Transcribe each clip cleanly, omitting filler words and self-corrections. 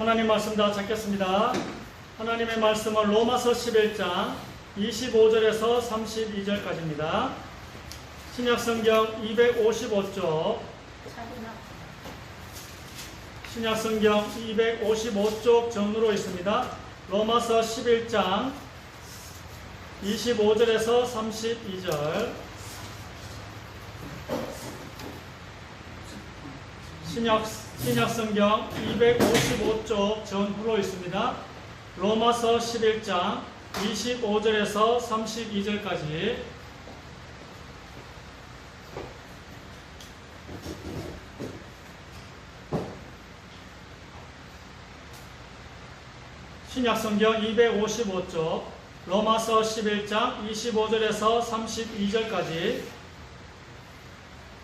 하나님 말씀 다 찾겠습니다. 하나님의 말씀은 로마서 11장 25절에서 32절까지입니다. 신약성경 255쪽, 신약성경 255쪽 전으로 있습니다. 로마서 11장 25절에서 32절, 신약성경 255쪽 전후로 있습니다. 로마서 11장 25절에서 32절까지. 신약성경 255쪽 로마서 11장 25절에서 32절까지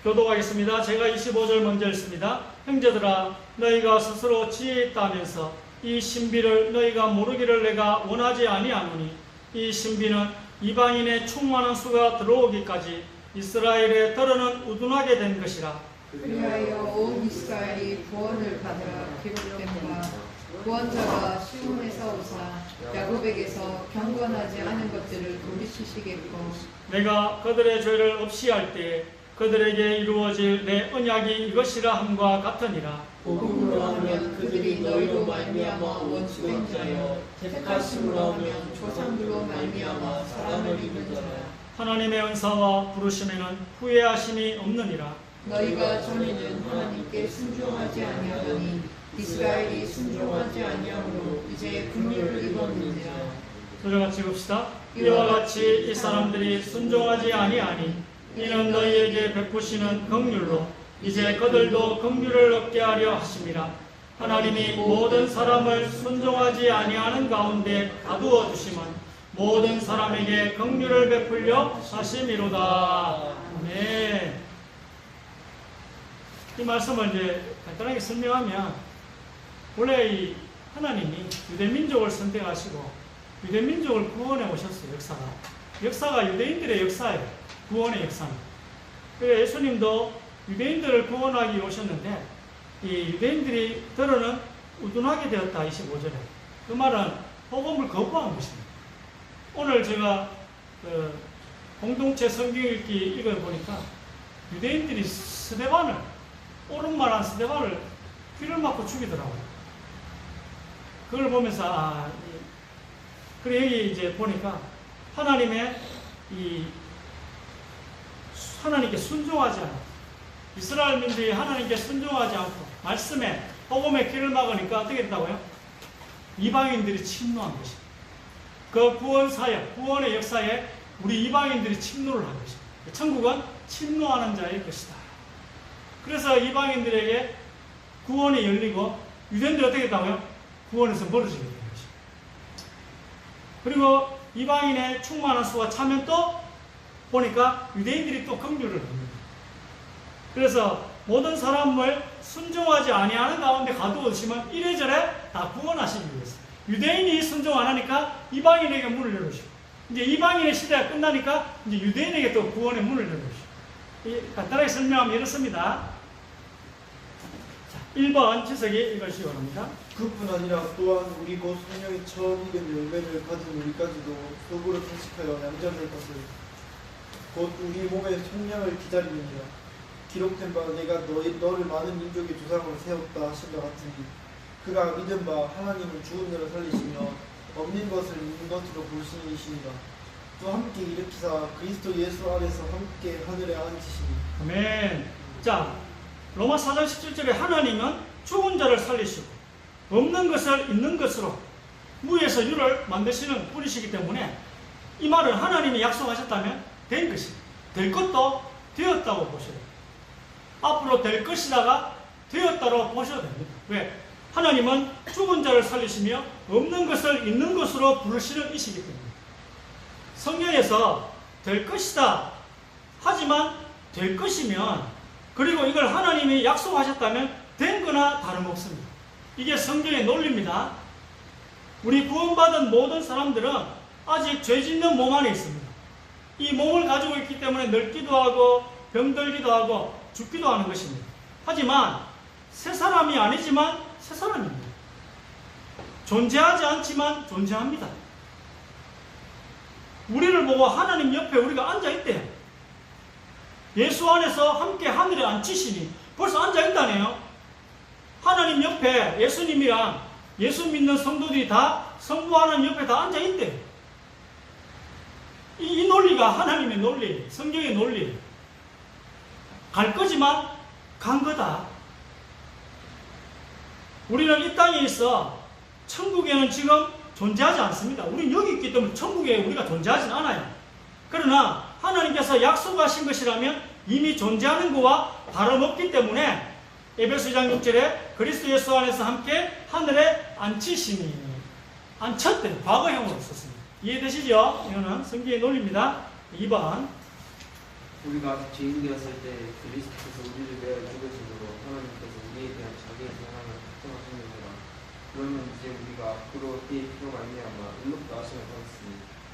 교독하겠습니다. 제가 25절 먼저 읽습니다. 형제들아, 너희가 스스로 지혜 있다면서 이 신비를 너희가 모르기를 내가 원하지 아니하노니, 이 신비는 이방인의 충만한 수가 들어오기까지 이스라엘의 덜어는 우둔하게 된 것이라. 그리하여 온 이스라엘이 구원을 받으라 기록된 바, 구원자가 시온에서 오사 야곱에게서 경건하지 않은 것들을 돌이키시겠고, 내가 그들의 죄를 없이 할 때에 그들에게 이루어질 내 언약이 이것이라 함과 같으니라. 복음으로 하면 그들이 너희로 말미암아 원수된 자여, 택하심으로 하면 조상들로 말미암아 사랑을 입은 자라. 하나님의 은사와 부르심에는 후회하심이 없느니라. 너희가 전에는 하나님께 순종하지 아니하더니 이스라엘이 순종하지 아니하므로 이제 긍휼을 입었느니라. 저를 같이 봅시다. 이와 같이 이 사람들이 순종하지 아니하니 이는 너희에게 베푸시는 긍휼로 이제 그들도 긍휼을 얻게 하려 하심이라. 하나님이 모든 사람을 순종하지 아니하는 가운데 가두어 주심은 모든 사람에게 긍휼을 베풀려 하심이로다. 네. 이 말씀을 이제 간단하게 설명하면, 원래 이 하나님이 유대민족을 선택하시고 유대민족을 구원해 오셨어요. 역사가 유대인들의 역사예요. 구원의 역사는. 그래서 예수님도 유대인들을 구원하기 오셨는데, 이 유대인들이 들어는 우둔하게 되었다. 25절에. 그 말은 복음을 거부한 것입니다. 오늘 제가 공동체 성경 읽기 읽어보니까 유대인들이 스데반을, 옳은 말한 스데반을 귀를 막고 죽이더라고요. 그걸 보면서 그래 여기 이제 보니까 하나님께 순종하지 않고, 이스라엘민들이 하나님께 순종하지 않고 말씀에 복음에 귀를 막으니까 어떻게 됐다고요? 이방인들이 침노한 것입니다. 그 구원 사역, 구원의 역사에 우리 이방인들이 침노를 한 것입니다. 천국은 침노하는 자의 것이다. 그래서 이방인들에게 구원이 열리고 유대인들이 어떻게 됐다고요? 구원에서 멀어지게 된 것입니다. 그리고 이방인의 충만한 수가 차면 또 보니까 유대인들이 또 긍휼을 합니다. 그래서 모든 사람을 순종하지 아니하는 가운데 가두어 두시면 이래저래 다 구원하시기 위해서, 유대인이 순종 안 하니까 이방인에게 문을 열어주시고, 이제 이방인의 시대가 끝나니까 이제 유대인에게 또 구원의 문을 열어주시고. 간단하게 설명하면 이렇습니다. 자, 1번 지석이 읽으시기 바랍니다. 그뿐 아니라 또한 우리 곧 성령이 처음 익은 열매를 가진 우리까지도 속으로 탄식하여 양전할 것을 곧 우리 몸의 성령을 기다리느니라. 기록된 바 내가 너를 많은 민족의 조상으로 세웠다 하신 것 같으니, 그가 믿은 바 하나님은 죽은 자를 살리시며 없는 것을 있는 것으로 보시니시니라. 또 함께 일으키사 그리스도 예수 안에서 함께 하늘에 앉으시니. 아멘. 자, 로마 4장 17절에 하나님은 죽은 자를 살리시고 없는 것을 있는 것으로 무에서 유를 만드시는 분이시기 때문에, 이 말은 하나님이 약속하셨다면 된 것입니다. 될 것도 되었다고 보셔야 돼요. 앞으로 될 것이다가 되었다고 보셔야 됩니다. 왜? 하나님은 죽은 자를 살리시며 없는 것을 있는 것으로 부르시는 이시기 때문에. 성경에서 될 것이다 하지만 될 것이면, 그리고 이걸 하나님이 약속하셨다면 된 거나 다름없습니다. 이게 성경의 논리입니다. 우리 구원받은 모든 사람들은 아직 죄 짓는 몸 안에 있습니다. 이 몸을 가지고 있기 때문에 늙기도 하고 병들기도 하고 죽기도 하는 것입니다. 하지만 새 사람이 아니지만 새 사람입니다. 존재하지 않지만 존재합니다. 우리를 보고 하나님 옆에 우리가 앉아있대요. 예수 안에서 함께 하늘에 앉히시니 벌써 앉아있다네요. 하나님 옆에 예수님이랑 예수 믿는 성도들이 다 성부 하나님 옆에 다 앉아있대요. 이 논리가 하나님의 논리, 성경의 논리. 갈 거지만 간 거다. 우리는 이 땅에 있어 천국에는 지금 존재하지 않습니다. 우리는 여기 있기 때문에 천국에 우리가 존재하진 않아요. 그러나 하나님께서 약속하신 것이라면 이미 존재하는 것과 다름없기 때문에 에베소 2장 6절에 그리스도 예수 안에서 함께 하늘에 앉히시니, 앉혔대. 과거형으로 썼습니다. 이해되시죠? 이거는 성경의 논리입니다. 2번. 우리가 아직 죄인 되었을 때 그리스도께서 우리를 위하여 죽으심으로 하나님께서 우리에 대한 자기의 사랑을 확정하셨느니라. 그러면 이제 우리가 앞으로 이의 피로 말미암아 의롭다 하심을 받았으니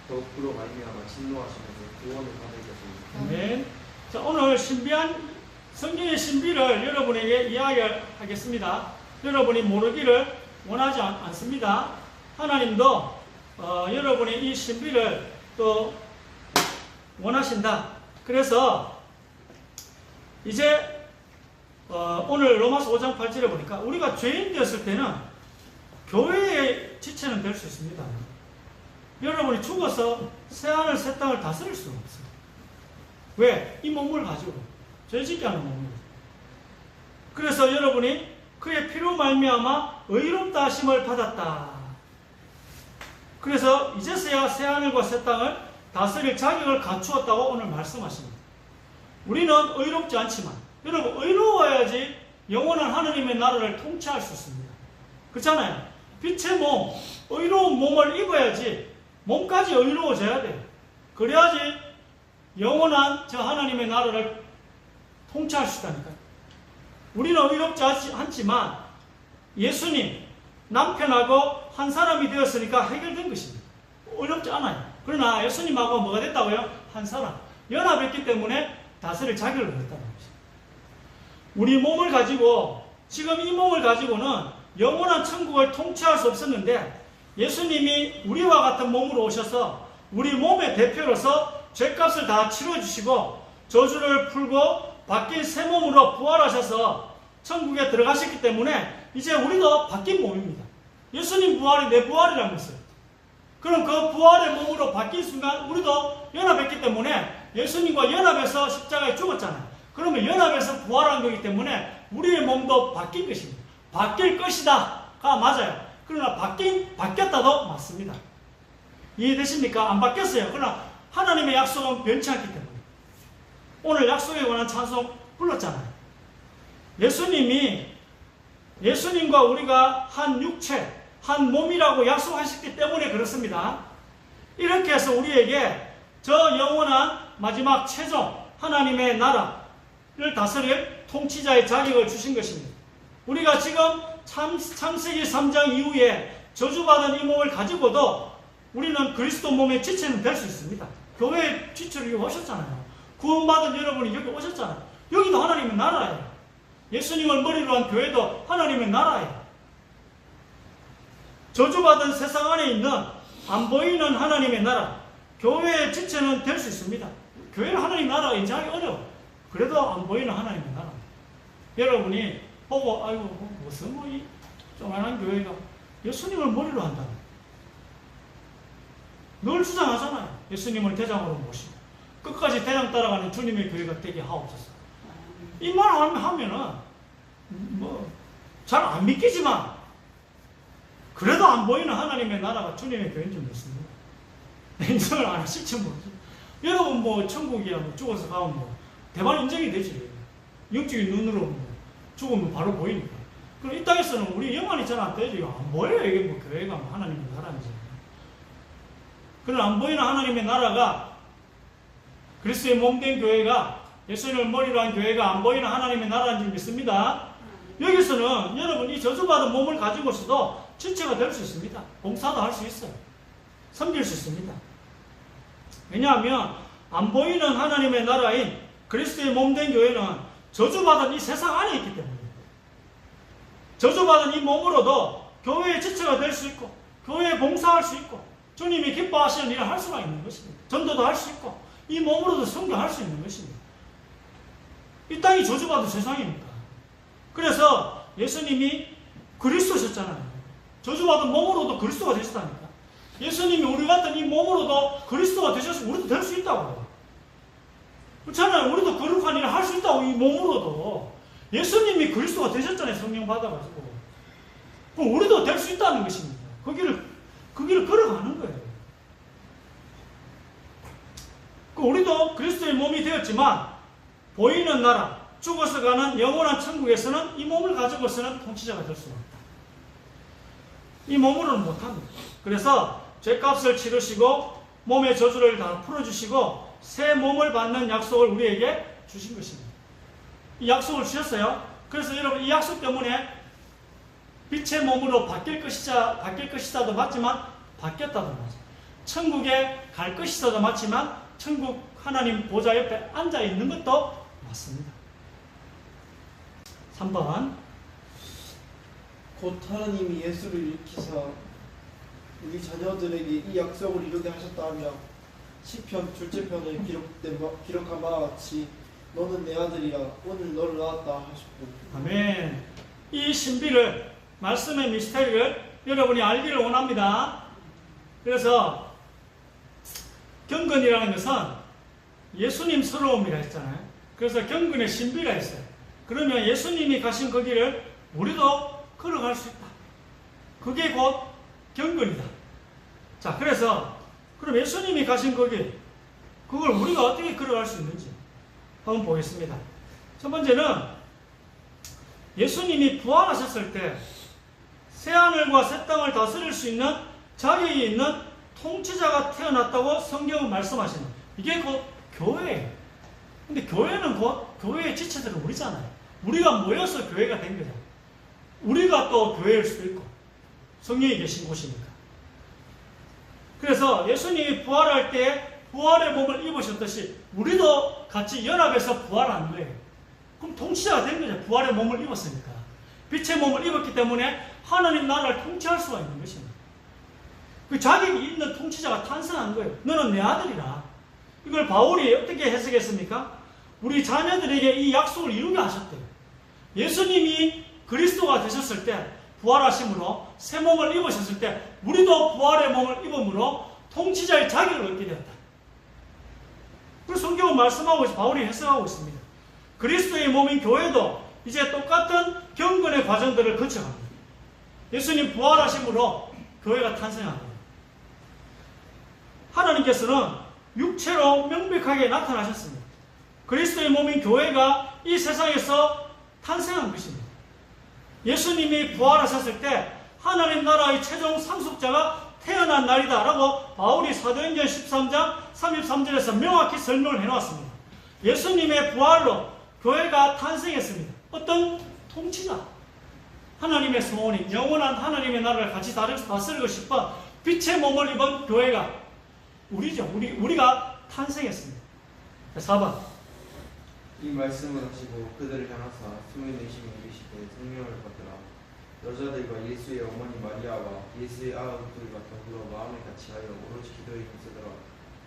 더욱 그로 말미암아 진노하시면서 구원을 받을 것입니다. 네. 자, 오늘 신비한 성경의 신비를 여러분에게 이야기하겠습니다. 여러분이 모르기를 원하지 않습니다. 하나님도 여러분의 이 신비를 또 원하신다. 그래서 이제 오늘 로마서 5장 8절에 보니까 우리가 죄인 되었을 때는 교회의 지체는 될 수 있습니다. 여러분이 죽어서 새하늘 새 땅을 다스릴 수가 없어요. 왜? 이 몸을 가지고 죄짓게 하는 몸이거든요. 그래서 여러분이 그의 피로 말미암아 의롭다 하심을 받았다. 그래서 이제서야 새하늘과 새 땅을 다스릴 자격을 갖추었다고 오늘 말씀하십니다. 우리는 의롭지 않지만 여러분 의로워야지 영원한 하느님의 나라를 통치할 수 있습니다. 그렇잖아요. 빛의 몸, 의로운 몸을 입어야지 몸까지 의로워져야 돼요. 그래야지 영원한 저 하나님의 나라를 통치할 수 있다니까요. 우리는 의롭지 않지만 예수님, 남편하고 한 사람이 되었으니까 해결된 것입니다. 어렵지 않아요. 그러나 예수님하고 뭐가 됐다고요? 한 사람. 연합했기 때문에 다스릴 자격을 얻었다는 것입니다. 우리 몸을 가지고, 지금 이 몸을 가지고는 영원한 천국을 통치할 수 없었는데 예수님이 우리와 같은 몸으로 오셔서 우리 몸의 대표로서 죄값을 다 치러주시고 저주를 풀고 바뀐 새 몸으로 부활하셔서 천국에 들어가셨기 때문에 이제 우리도 바뀐 몸입니다. 예수님 부활이 내 부활이라면서요. 그럼 그 부활의 몸으로 바뀐 순간 우리도 연합했기 때문에 예수님과 연합해서 십자가에 죽었잖아요. 그러면 연합해서 부활한 거기 때문에 우리의 몸도 바뀐 것입니다. 바뀔 것이다가 맞아요. 그러나 바뀌었다도 맞습니다. 이해되십니까? 안 바뀌었어요. 그러나 하나님의 약속은 변치 않기 때문에 오늘 약속에 관한 찬송 불렀잖아요. 예수님과 우리가 한 육체, 한 몸이라고 약속하셨기 때문에 그렇습니다. 이렇게 해서 우리에게 저 영원한 마지막 최종 하나님의 나라를 다스릴 통치자의 자격을 주신 것입니다. 우리가 지금 창세기 3장 이후에 저주받은 이 몸을 가지고도 우리는 그리스도 몸의 지체는 될 수 있습니다. 교회의 지체로 여기 오셨잖아요. 구원받은 여러분이 여기 오셨잖아요. 여기도 하나님의 나라예요. 예수님을 머리로 한 교회도 하나님의 나라예요. 저주받은 세상 안에 있는 안 보이는 하나님의 나라, 교회의 지체는 될 수 있습니다. 교회는 하나님의 나라가 인정하기 어려워. 그래도 안 보이는 하나님의 나라. 여러분이 보고 아이고 무슨 이 조그만한 교회가 예수님을 머리로 한다. 늘 주장하잖아요. 예수님을 대장으로 모시고 끝까지 대장 따라가는 주님의 교회가 되게 하옵소서. 이 말 하면은 뭐 잘 안 믿기지만 그래도 안 보이는 하나님의 나라가 주님의 교회인 줄 믿습니다. 인정을 안 하실지 모르죠. 여러분 뭐 천국이야 뭐 죽어서 가면 뭐 대만 인정이 되지. 영적인 눈으로 뭐 죽으면 바로 보이니까. 그럼 이 땅에서는 우리 영안이 잘 안 되죠. 안 보여요. 이게 뭐 교회가 뭐 하나님의 나라인지. 그러나 안 보이는 하나님의 나라가 그리스도의 몸된 교회가 예수님을 머리로 한 교회가 안 보이는 하나님의 나라인 줄 믿습니다. 여기서는 여러분 이 저주받은 몸을 가지고서도 지체가 될 수 있습니다. 봉사도 할 수 있어요. 섬길 수 있습니다. 왜냐하면 안 보이는 하나님의 나라인 그리스도의 몸된 교회는 저주받은 이 세상 안에 있기 때문입니다. 저주받은 이 몸으로도 교회의 지체가 될 수 있고 교회에 봉사할 수 있고 주님이 기뻐하시는 일을 할 수가 있는 것입니다. 전도도 할 수 있고 이 몸으로도 선교할 수 있는 것입니다. 이 땅이 저주받은 세상입니다. 그래서 예수님이 그리스도셨잖아요. 저주받은 몸으로도 그리스도가 되셨다니까. 예수님이 우리 같은 이 몸으로도 그리스도가 되셨으면 우리도 될 수 있다고요. 그렇잖아요. 우리도 거룩한 일을 할 수 있다고. 이 몸으로도 예수님이 그리스도가 되셨잖아요. 성령 받아가지고. 그럼 우리도 될 수 있다는 것입니다. 그 길을 걸어가는 거예요. 우리도 그리스도의 몸이 되었지만 보이는 나라, 죽어서 가는 영원한 천국에서는 이 몸을 가지고서는 통치자가 될 수가 없다. 이 몸으로는 못합니다. 그래서 죄값을 치르시고 몸의 저주를 다 풀어주시고 새 몸을 받는 약속을 우리에게 주신 것입니다. 이 약속을 주셨어요. 그래서 여러분 이 약속 때문에 빛의 몸으로 바뀔 것이다도 맞지만 바뀌었다도 맞아요. 천국에 갈 것이다도 맞지만 천국 하나님 보좌 옆에 앉아 있는 것도 맞습니다. 3번 곧 하나님이 예수를 일으키사 우리 자녀들에게 이 약속을 이루게 하셨다며 시편 둘째 편에 기록한 바와 같이 너는 내 아들이라 오늘 너를 낳았다 하셨고. 아멘. 이 신비를 말씀의 미스터리를 여러분이 알기를 원합니다. 그래서 경건이라는 것은 예수님스러움이라 했잖아요. 그래서 경건의 신비가 있어요. 그러면 예수님이 가신 그 길을 우리도 걸어갈 수 있다. 그게 곧 경건이다. 자, 그래서 그럼 예수님이 가신 그 길, 그걸 우리가 어떻게 걸어갈 수 있는지 한번 보겠습니다. 첫 번째는 예수님이 부활하셨을 때 새하늘과 새 땅을 다스릴 수 있는 자격이 있는 통치자가 태어났다고 성경은 말씀하시는, 이게 곧 교회예요. 근데 교회는 곧 교회의 지체들은 우리잖아요. 우리가 모여서 교회가 된 거죠. 우리가 또 교회일 수도 있고 성령이 계신 곳이니까. 그래서 예수님이 부활할 때 부활의 몸을 입으셨듯이 우리도 같이 연합해서 부활하는 거예요. 그럼 통치자가 된 거죠. 부활의 몸을 입었으니까. 빛의 몸을 입었기 때문에 하나님 나라를 통치할 수가 있는 것입니다. 그 자격이 있는 통치자가 탄생한 거예요. 너는 내 아들이라. 이걸 바울이 어떻게 해석했습니까? 우리 자녀들에게 이 약속을 이루게 하셨대요. 예수님이 그리스도가 되셨을 때 부활하심으로 새 몸을 입으셨을 때 우리도 부활의 몸을 입음으로 통치자의 자격을 얻게 되었다. 그래서 성경은 말씀하고 바울이 해석하고 있습니다. 그리스도의 몸인 교회도 이제 똑같은 경건의 과정들을 거쳐갑니다. 예수님 부활하심으로 교회가 탄생합니다. 하나님께서는 육체로 명백하게 나타나셨습니다. 그리스도의 몸인 교회가 이 세상에서 탄생한 것입니다. 예수님이 부활하셨을 때 하나님 나라의 최종 상속자가 태어난 날이다 라고 바울이 사도행전 13장 33절에서 명확히 설명을 해놓았습니다. 예수님의 부활로 교회가 탄생했습니다. 어떤 통치자, 하나님의 소원이 영원한 하나님의 나라를 같이 다스리고 싶어 빛의 몸을 입은 교회가 우리죠. 우리가 탄생했습니다. 4번 이 말씀을 하시고 그들을 향하사 숨을 내쉬며 이르시되 성령을 받으라. 여자들과 예수의 어머니 마리아와 예수의 아들들과 더불어 마음을 같이하여 오로지 기도에 힘쓰더라.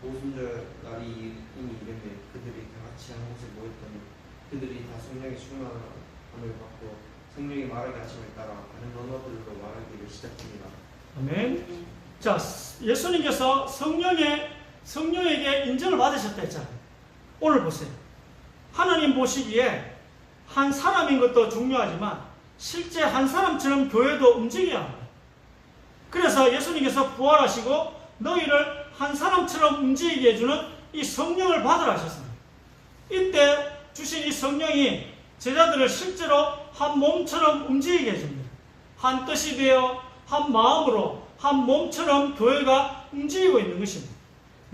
오순절 날이 이미 이르매 그들이 다 같이 한 곳에 모였더니 그들이 다 성령의 충만함을 받고 성령이 말하게 하심을 따라 다른 언어들로 말하기를 시작합니다. 아멘. 자, 예수님께서 성령에게 인정을 받으셨다 했잖아요. 오늘 보세요. 하나님 보시기에 한 사람인 것도 중요하지만 실제 한 사람처럼 교회도 움직여야 합니다. 그래서 예수님께서 부활하시고 너희를 한 사람처럼 움직이게 해주는 이 성령을 받으라 하셨습니다. 이때 주신 이 성령이 제자들을 실제로 한 몸처럼 움직이게 해줍니다. 한 뜻이 되어 한 마음으로 한 몸처럼 교회가 움직이고 있는 것입니다.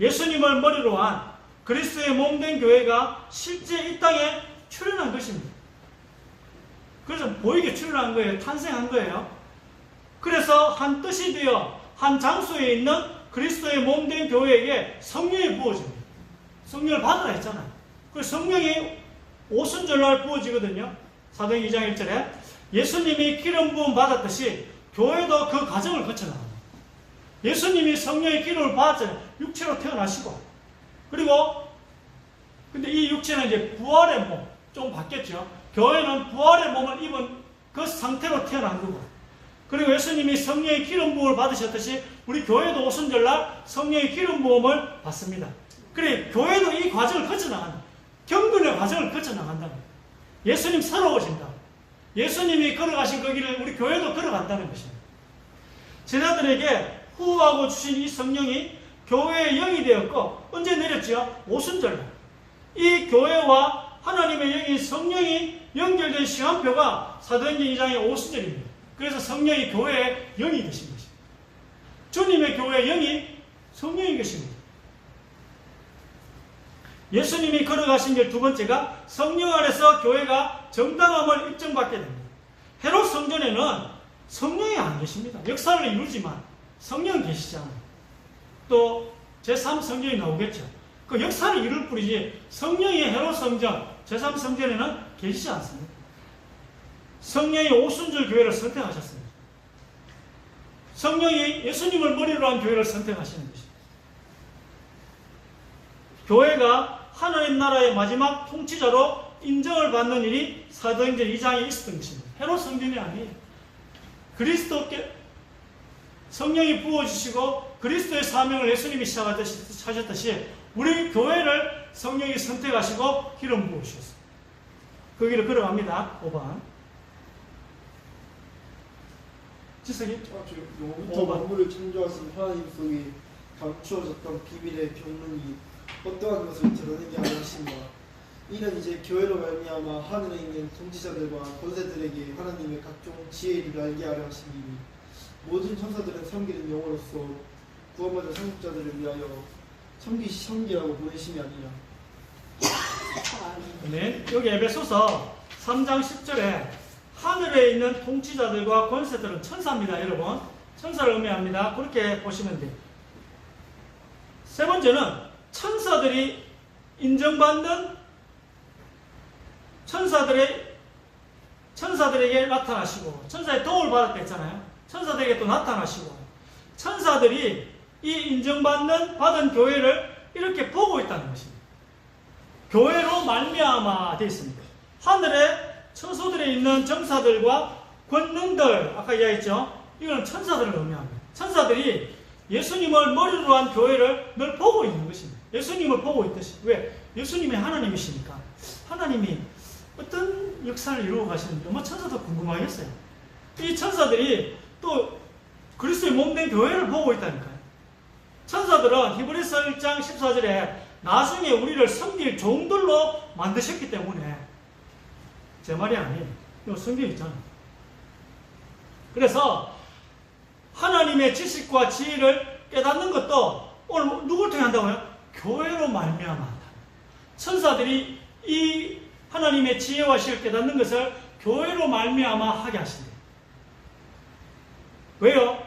예수님을 머리로 한 그리스도의 몸된 교회가 실제 이 땅에 출현한 것입니다. 그래서 보이게 출현한 거예요. 탄생한 거예요. 그래서 한 뜻이 되어 한 장소에 있는 그리스도의 몸된 교회에게 성령이 부어집니다. 성령을 받으라 했잖아요. 그래서 성령이 오순절날 부어지거든요. 사도행 2장 1절에 예수님이 기름 부음 받았듯이 교회도 그 과정을 거쳐나갑니다. 예수님이 성령의 기름을 받았잖아요. 육체로 태어나시고. 그리고 근데 이 육체는 이제 부활의 몸, 좀 바뀌었죠. 교회는 부활의 몸을 입은 그 상태로 태어난 거고. 그리고 예수님이 성령의 기름 부음을 받으셨듯이 우리 교회도 오순절날 성령의 기름 부음을 받습니다. 그래, 교회도 이 과정을 거쳐나간다. 경건의 과정을 거쳐나간다. 예수님 새로우신다. 예수님이 걸어가신 그 길을 우리 교회도 걸어간다는 것입니다. 제자들에게 후하고 주신 이 성령이 교회의 영이 되었고, 언제 내렸지요? 오순절날. 이 교회와 하나님의 영인 성령이 연결된 시간표가 사도행전 2장의 오순절입니다. 그래서 성령이 교회의 영이 되신 것입니다. 주님의 교회의 영이 성령인 것입니다. 예수님이 걸어가신 길 두 번째가 성령 안에서 교회가 정당함을 입증받게 됩니다. 헤롯 성전에는 성령이 안 계십니다. 역사를 이루지만 성령은 계시지 않아요. 또 제3성전이 나오겠죠. 그 역사를 이룰 뿐이지 성령이 헤롯 성전, 제3성전에는 계시지 않습니다. 성령이 오순절 교회를 선택하셨습니다. 성령이 예수님을 머리로 한 교회를 선택하시는 것입니다. 교회가 하나님 나라의 마지막 통치자로 인정을 받는 일이 사도행전 2장에 있었던 것입니다. 헤롯 성전이 아니에요. 그리스도께 성령이 부어주시고 그리스도의 사명을 예수님이 시작하셨듯이 우리 교회를 성령이 선택하시고 기름 부으셨어요. 그 길을 걸어갑니다. 5번. 지석이? 영부터 만물을 창조하신 하나님 속에 감추어졌던 비밀의 경륜이 어떠한 것을 드러내게 하려 하신다. 이는 이제 교회로 말미암아 하늘에 있는 통치자들과 권세들에게 하나님의 각종 지혜를 알게 하려 하심이니 모든 천사들은 섬기는 영으로서 구원받은 상속자들을 위하여 섬기라고 보내심이 아니라. 네, 여기 에베소서 3장 10절에 하늘에 있는 통치자들과 권세들은 천사입니다. 여러분, 천사를 의미합니다. 그렇게 보시면 돼요. 세 번째는 천사들이 인정받는 천사들에게 나타나시고, 천사의 도움을 받았다 했잖아요. 천사들에게 또 나타나시고, 천사들이 이 인정받는 받은 교회를 이렇게 보고 있다는 것입니다. 교회로 말미암아 되어 있습니다. 하늘에 처소들에 있는 정사들과 권능들, 아까 이야기했죠. 이거는 천사들을 의미합니다. 천사들이 예수님을 머리로 한 교회를 늘 보고 있는 것입니다. 예수님을 보고 있듯이. 왜? 예수님이 하나님이시니까. 하나님이 어떤 역사를 이루어 가시는지 아마 천사도 궁금하겠어요. 이 천사들이 또 그리스도의 몸된 교회를 보고 있다니까요. 천사들은 히브리서 1장 14절에 나중에 우리를 섬길 종들로 만드셨기 때문에, 제 말이 아니에요. 이거 성경에 있잖아요. 그래서 하나님의 지식과 지혜를 깨닫는 것도 오늘 누굴 통해 한다고요? 교회로 말미암아 한다. 천사들이 이 하나님의 지혜와 지혜를 깨닫는 것을 교회로 말미암아 하게 하신대요. 왜요?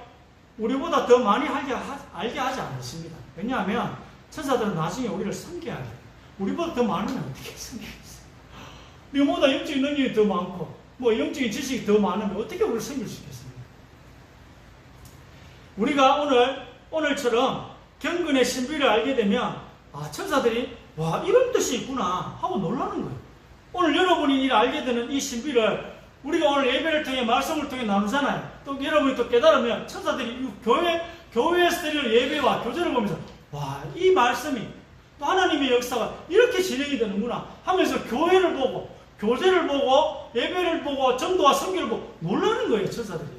우리보다 더 많이 알게 하지 않습니다. 왜냐하면 천사들은 나중에 우리를 섬겨야 돼요. 우리보다 더 많으면 어떻게 섬기겠어요? 우리보다 영적인 능력이 더 많고 뭐 영적인 지식이 더 많으면 어떻게 우리를 섬길 수 있겠습니까? 우리가 오늘처럼 경건의 신비를 알게 되면 천사들이 와, 이런 뜻이 있구나 하고 놀라는 거예요. 오늘 여러분이 알게 되는 이 신비를 우리가 오늘 예배를 통해 말씀을 통해 나누잖아요. 또 여러분이 또 깨달으면 천사들이 교회에서 드리는 예배와 교제를 보면서 와, 이 말씀이 또 하나님의 역사가 이렇게 진행이 되는구나 하면서 교회를 보고 교제를 보고 예배를 보고 전도와 선교를 보고 놀라는 거예요. 천사들이.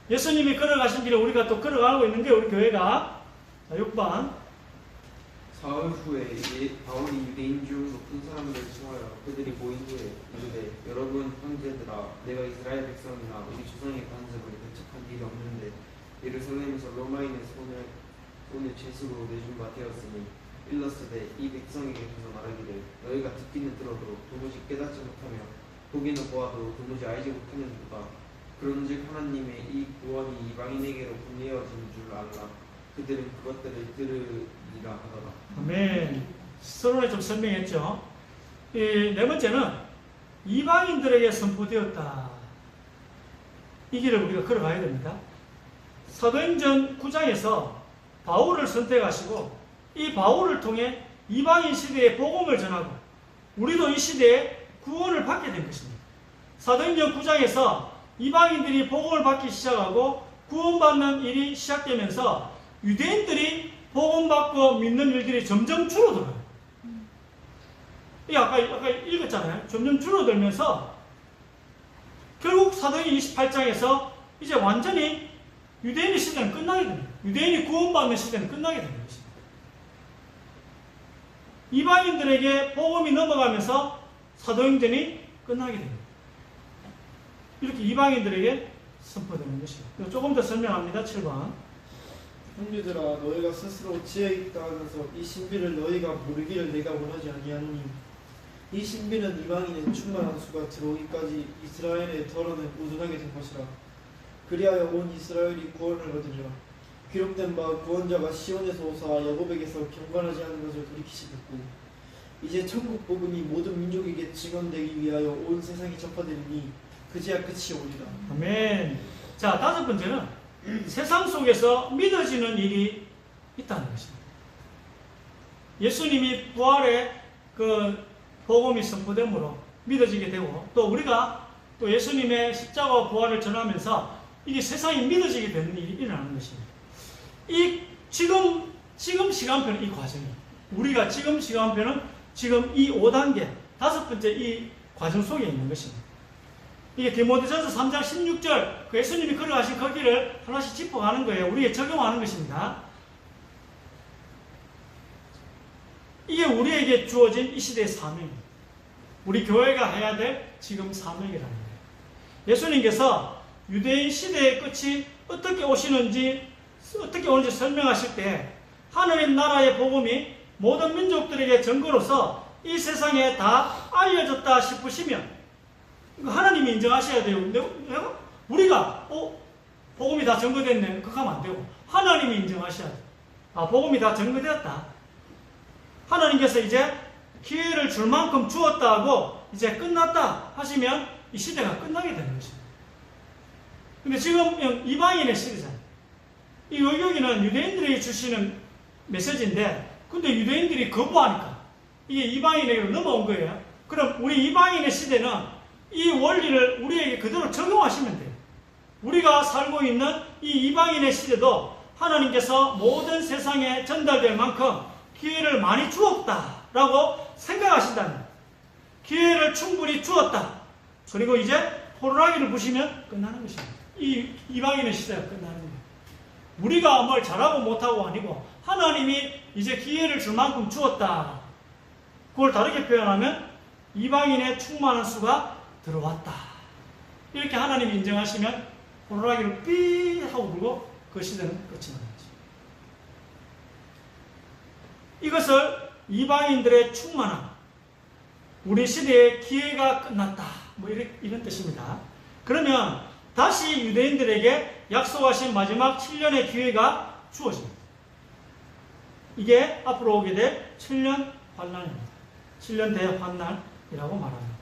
예수님이 걸어가신 길에 우리가 또 걸어가고 있는 게 우리 교회가. 자, 6번. 사흘 후에 바울이 유대인 중 높은 사람들을 청하여 그들이 모인 후에 이르되 여러분 형제들아, 내가 이스라엘 백성이나 우리 조상의 간섭을 배척한 일이 없는데 예루살렘에서 로마인의 손을 죄수로 내준 바 되었으니 일렀으되 이 백성에게 가서 말하기를 너희가 듣기는 들어도 도무지 깨닫지 못하며 보기는 보아도 도무지 알지 못하는도다. 그런즉 하나님의 이 구원이 이방인에게로 분리어진 줄 알라. 그들은 그것들을 들으리라 하더라. 아멘. 서론에 좀 설명했죠. 네 번째는 이방인들에게 선포되었다. 이 길을 우리가 걸어가야 됩니다. 사도행전 9장에서 바울을 선택하시고 이 바울을 통해 이방인 시대에 복음을 전하고 우리도 이 시대에 구원을 받게 된 것입니다. 사도행전 9장에서 이방인들이 복음을 받기 시작하고 구원받는 일이 시작되면서 유대인들이 복음받고 믿는 일들이 점점 줄어들어요. 이 아까 읽었잖아요. 점점 줄어들면서 결국 사도행전 28장에서 이제 완전히 유대인의 시대는 끝나게 됩니다. 유대인이 구원받는 시대는 끝나게 되는 것입니다. 이방인들에게 복음이 넘어가면서 사도행전이 끝나게 됩니다. 이렇게 이방인들에게 선포되는 것입니다. 조금 더 설명합니다. 7번. 형제들아 너희가 스스로 지혜 있다 하면서 이 신비를 너희가 모르기를 내가 원하지 아니하노니 이 신비는 이방인의 충만한 수가 들어오기까지 이스라엘의 덜어는 우둔하게 된 것이라. 그리하여 온 이스라엘이 구원을 얻으리라. 기록된 바 구원자가 시온에서 오사 야곱에게서 경건하지 않은 것을 돌이키시겠고 이제 천국 복음이 모든 민족에게 증언되기 위하여 온 세상에 전파되리니 그제야 끝이 오리라. 아멘. 자, 다섯 번째는 세상 속에서 믿어지는 일이 있다는 것입니다. 예수님이 부활의 그 복음이 선포됨으로 믿어지게 되고 또 우리가 또 예수님의 십자가와 부활을 전하면서 이게 세상이 믿어지게 되는 일이 일어나는 것입니다. 이 지금 시간표는 이 과정이 우리가 지금 시간표는 지금 이 5단계 다섯 번째 이 과정 속에 있는 것입니다. 이게 디모데전서 3장 16절 그 예수님이 걸어가신 그 길을 하나씩 짚어가는 거예요. 우리에 적용하는 것입니다. 이게 우리에게 주어진 이 시대의 사명입니다. 우리 교회가 해야 될 지금 사명이라는 거예요. 예수님께서 유대인 시대의 끝이 어떻게 오는지 설명하실 때 하나님 나라의 복음이 모든 민족들에게 증거로서 이 세상에 다 알려졌다 싶으시면 하나님이 인정하셔야 돼요. 우리가 복음이 다 증거됐네 그렇게 하면 안 되고 하나님이 인정하셔야 돼요. 복음이 다 증거되었다. 하나님께서 이제 기회를 줄 만큼 주었다 하고 이제 끝났다 하시면 이 시대가 끝나게 되는 것입니다. 근데 지금 이방인의 시대잖아요. 이 여기는 유대인들에게 주시는 메시지인데 근데 유대인들이 거부하니까 이게 이방인에게로 넘어온 거예요. 그럼 우리 이방인의 시대는 이 원리를 우리에게 그대로 적용하시면 돼요. 우리가 살고 있는 이 이방인의 시대도 하나님께서 모든 세상에 전달될 만큼 기회를 많이 주었다라고 생각하신다면 기회를 충분히 주었다. 그리고 이제 호루라기를 부시면 끝나는 것입니다. 이 이방인의 시대가 끝나는 거예요. 우리가 뭘 잘하고 못하고 아니고 하나님이 이제 기회를 줄 만큼 주었다. 그걸 다르게 표현하면 이방인의 충만한 수가 들어왔다. 이렇게 하나님이 인정하시면 호루라기를 삐 하고 불고 그 시대는 끝이 나는 거죠. 이것을 이방인들의 충만함, 우리 시대의 기회가 끝났다. 뭐 이런 뜻입니다. 그러면 다시 유대인들에게 약속하신 마지막 7년의 기회가 주어집니다. 이게 앞으로 오게 될 7년 환난입니다. 7년 대환난이라고 말합니다.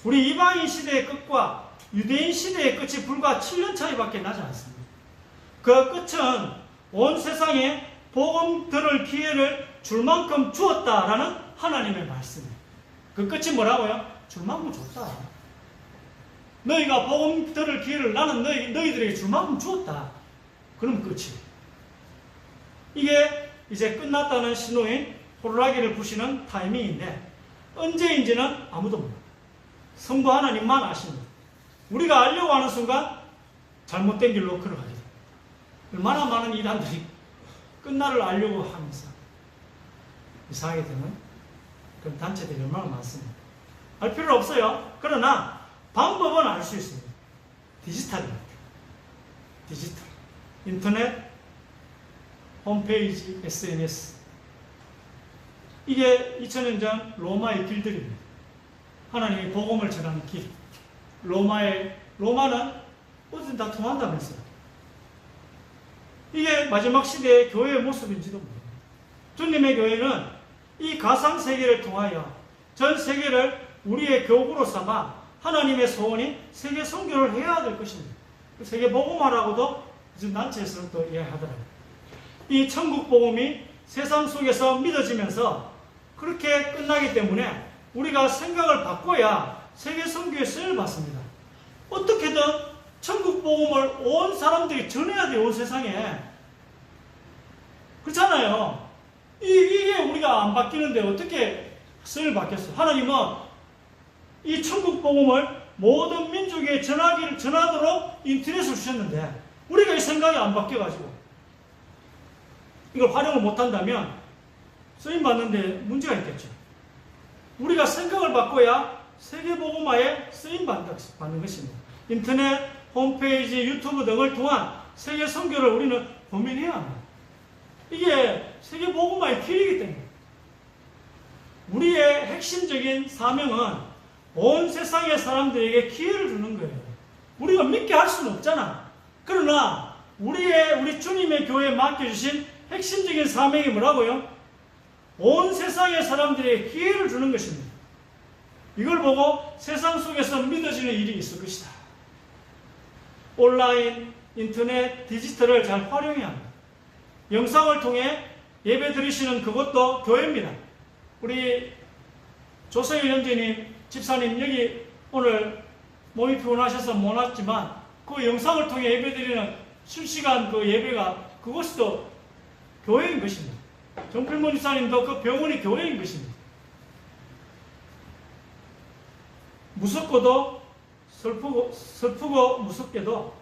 우리 이방인 시대의 끝과 유대인 시대의 끝이 불과 7년 차이밖에 나지 않습니다. 그 끝은 온 세상에 복음 들을 기회를 줄 만큼 주었다라는 하나님의 말씀입니다. 그 끝이 뭐라고요? 줄 만큼 줬다. 너희가 복음 들을 기회를 나는 너희들에게 줄 만큼 주었다. 그럼 끝이에요. 이게 이제 끝났다는 신호인 호루라기를 부시는 타이밍인데 언제인지는 아무도 몰라요. 성부 하나님만 아십니다. 우리가 알려고 하는 순간 잘못된 길로 걸어가게 됩니다. 얼마나 많은 이단들이 끝날을 알려고 하면서 이상하게 되는 그런 단체들이 얼마나 많습니다. 알 필요 없어요. 그러나 방법은 알 수 있습니다. 디지털입니다. 디지털. 인터넷, 홈페이지, SNS. 이게 2000년 전 로마의 길들입니다. 하나님이 복음을 전하는 길. 로마는 어디든 다 통한다면서요. 이게 마지막 시대의 교회의 모습인지도 모릅니다. 주님의 교회는 이 가상세계를 통하여 전 세계를 우리의 교구로 삼아 하나님의 소원인 세계 선교를 해야 될 것입니다. 세계 복음화라고도 요즘 단체에서는 또 이야기하더라고요. 이 천국 복음이 세상 속에서 믿어지면서 그렇게 끝나기 때문에 우리가 생각을 바꿔야 세계 선교에 쓰임을 받습니다. 어떻게든 천국 복음을 온 사람들이 전해야 돼요. 온 세상에. 그렇잖아요. 이게 우리가 안 바뀌는데 어떻게 쓰임을 받겠어? 하나님은 이 천국 복음을 모든 민족에 전하도록 인터넷을 주셨는데 우리가 이 생각이 안 바뀌어가지고 이걸 활용을 못한다면 쓰임 받는데 문제가 있겠죠. 우리가 생각을 바꿔야 세계복음화에 쓰임 받는 것입니다. 인터넷, 홈페이지, 유튜브 등을 통한 세계 선교를 우리는 고민해야 합니다. 이게 세계복음화의 길이기 때문에 우리의 핵심적인 사명은 온 세상의 사람들에게 기회를 주는 거예요. 우리가 믿게 할 수는 없잖아. 그러나 우리 주님의 교회에 맡겨주신 핵심적인 사명이 뭐라고요? 온 세상의 사람들에게 기회를 주는 것입니다. 이걸 보고 세상 속에서 믿어지는 일이 있을 것이다. 온라인, 인터넷, 디지털을 잘 활용해야 합니다. 영상을 통해 예배 드리시는 그것도 교회입니다. 우리 조세일 형제님, 집사님 여기 오늘 몸이 피곤하셔서 못 왔지만 그 영상을 통해 예배 드리는 실시간 그 예배가 그것도 교회인 것입니다. 정필모 집사님도 그 병원이 교회인 것입니다. 무섭고도 슬프고 무섭게도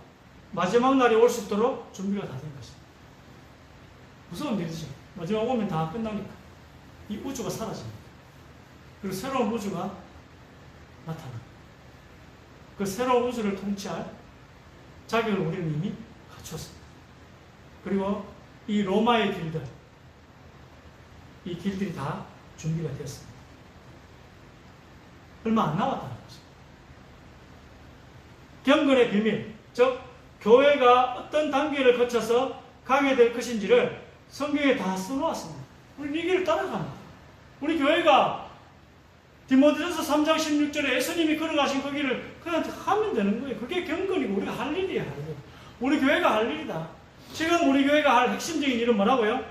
마지막 날이 올 수 있도록 준비가 다 된 것입니다. 무서운 일이죠. 마지막 오면 다 끝나니까 이 우주가 사라집니다. 그리고 새로운 우주가 나타납니다. 그 새로운 우주를 통치할 자격을 우리는 이미 갖췄습니다. 그리고 이 로마의 길들, 이 길들이 다 준비가 되었습니다. 얼마 안 남았다는 것입니다. 경건의 비밀, 즉 교회가 어떤 단계를 거쳐서 가게 될 것인지를 성경에 다 써놓았습니다. 우리 이 길을 따라갑니다. 우리 교회가 디모데전서 3장 16절에 예수님이 걸어가신 그 길을 그냥 하면 되는 거예요. 그게 경건이고 우리가 할 일이에요. 우리 교회가 할 일이다. 지금 우리 교회가 할 핵심적인 일은 뭐라고요?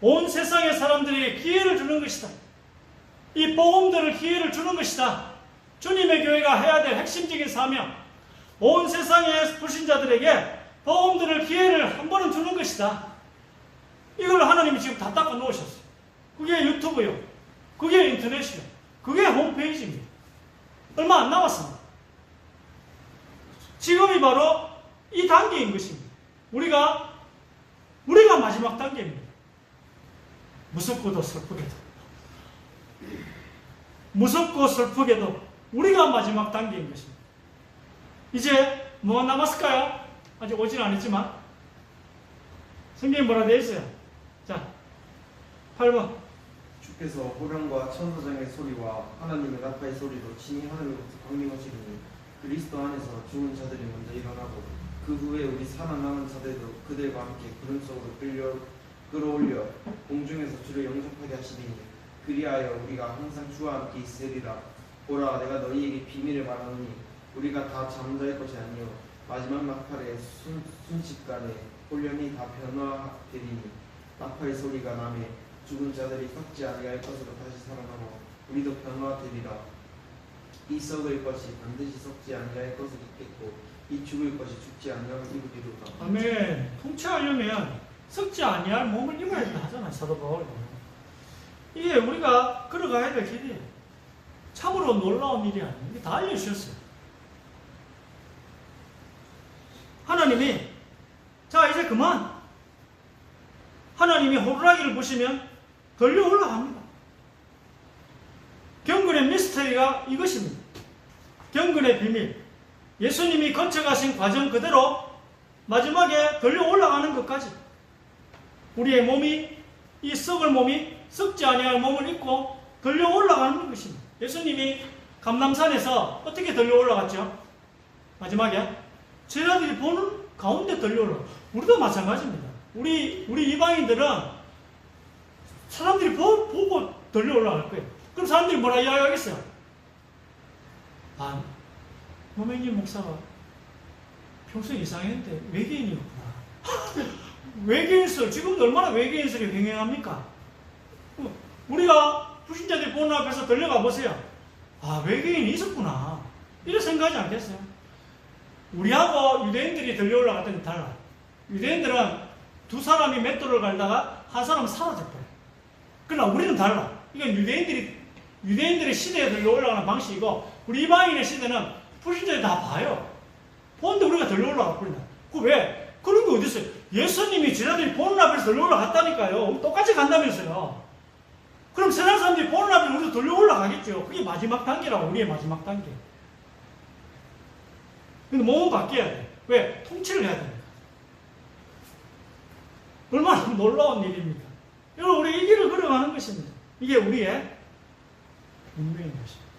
온 세상의 사람들에게 기회를 주는 것이다. 이 복음들을 기회를 주는 것이다. 주님의 교회가 해야 될 핵심적인 사명, 온 세상의 불신자들에게 복음들을 기회를 한 번은 주는 것이다. 이걸 하나님이 지금 다 닦아 놓으셨어요. 그게 유튜브요. 그게 인터넷이요. 그게 홈페이지입니다. 얼마 안 남았습니다. 지금이 바로 이 단계인 것입니다. 우리가 마지막 단계입니다. 무섭고도 슬프게도. 무섭고 슬프게도 우리가 마지막 단계인 것입니다. 이제 뭐가 남았을까요? 아직 오진 않았지만 성경에 뭐라 되어 있어요? 자, 8번. 주께서 호령과 천사장의 소리와 하나님의 나팔의 소리로 친히 하늘로부터 강림하시리니 그리스도 안에서 죽은 자들이 먼저 일어나고 그 후에 우리 살아남은 자들도 그들과 함께 구름 속으로 끌어올려 공중에서 주를 영접하게 하시리니 그리하여 우리가 항상 주와 함께 있으리라. 보라, 내가 너희에게 비밀을 말하노니 우리가 다 잠잘 것이 아니요 마지막 나팔의 순식간에 혼련이 다 변화되리니 나팔의 소리가 나매 죽은 자들이 썩지 아니할 것으로 다시 살아나고 우리도 변화되리라. 이 썩을 것이 반드시 썩지 아니할 것을 입겠고 이 죽을 것이 죽지 아니하고 입으리로다. 아멘. 통치하려면 썩지 아니할 몸을 입어야 된다 하잖아요. 사도 바울이. 이게 우리가 걸어가야 될 길이에요. 참으로 놀라운 일이 아니에요. 이게 다 알려주셨어요. 하나님이 자 이제 그만. 하나님이 호루라기를 보시면 걸려 올라갑니다. 경건의 미스터리가 이것입니다. 경건의 비밀. 예수님이 거쳐가신 과정 그대로 마지막에 걸려 올라가는 것까지 우리의 몸이 이 썩을 몸이 썩지 아니할 몸을 입고 걸려 올라가는 것입니다. 예수님이 감람산에서 어떻게 걸려 올라갔죠? 마지막에 제자들이 보는 가운데 걸려 올라가. 우리도 마찬가지입니다. 우리 이방인들은 사람들이 보고 걸려 올라갈 거예요. 그럼 사람들이 뭐라 이야기하겠어요? 노명진 목사가 평소에 이상했는데 외계인이었구나. 외계인설, 지금도 얼마나 외계인설이 횡행합니까? 우리가 불신자들이 보는 앞에서 들려가 보세요. 아, 외계인이 있었구나. 이렇게 생각하지 않겠어요? 우리하고 유대인들이 들려 올라갔던 게 달라요. 유대인들은 두 사람이 맷돌을 갈다가 한 사람은 사라져버려요. 그러나 우리는 달라. 이건 유대인들의 시대에 들려 올라가는 방식이고, 우리 이방인의 시대는 불신자들이 다 봐요. 보는데 우리가 들려 올라갔거든요. 그 왜? 그런 게 어디 있어요? 예수님이 지나들이 보는 앞에서 들려 올라갔다니까요. 똑같이 간다면서요. 그럼 세상 사람들이 보는 앞에 우리도 들려 올라가겠죠. 그게 마지막 단계라고, 우리의 마지막 단계. 근데 몸은 바뀌어야 돼. 왜? 통치를 해야 됩니다. 얼마나 놀라운 일입니까? 여러분, 우리 이 길을 걸어가는 것입니다. 이게 우리의 운명인 것입니다.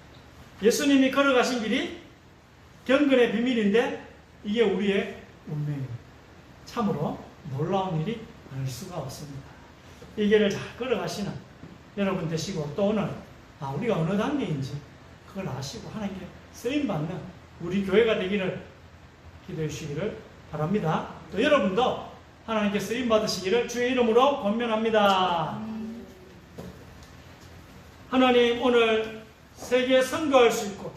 예수님이 걸어가신 길이 경건의 비밀인데 이게 우리의 운명입니다. 참으로 놀라운 일이 아닐 수가 없습니다. 이 길을 잘 걸어가시는 여러분 되시고, 또 오늘 우리가 어느 단계인지 그걸 아시고 하나님께 쓰임받는 우리 교회가 되기를 기도해 주시기를 바랍니다. 또 여러분도 하나님께 쓰임받으시기를 주의 이름으로 권면합니다. 하나님, 오늘 세계에 선교할 수 있고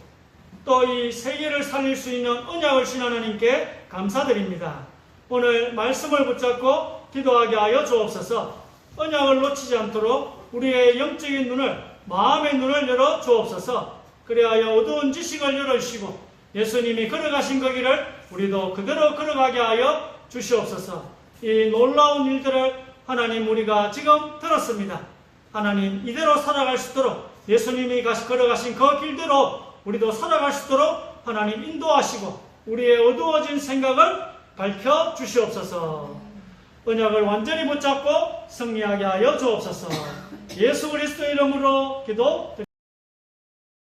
또 이 세계를 살릴 수 있는 언약을 주신 하나님께 감사드립니다. 오늘 말씀을 붙잡고 기도하게 하여 주옵소서. 언약을 놓치지 않도록 우리의 영적인 눈을, 마음의 눈을 열어 주옵소서. 그리하여 어두운 지식을 열어주시고 예수님이 걸어가신 거기를 우리도 그대로 걸어가게 하여 주시옵소서. 이 놀라운 일들을 하나님 우리가 지금 들었습니다. 하나님, 이대로 살아갈 수 있도록 예수님이 걸어가신 그 길대로 우리도 살아갈 수 있도록 하나님 인도하시고 우리의 어두워진 생각을 밝혀 주시옵소서. 언약을 완전히 붙잡고 승리하게 하여 주옵소서. 예수 그리스도 이름으로 기도드립니다.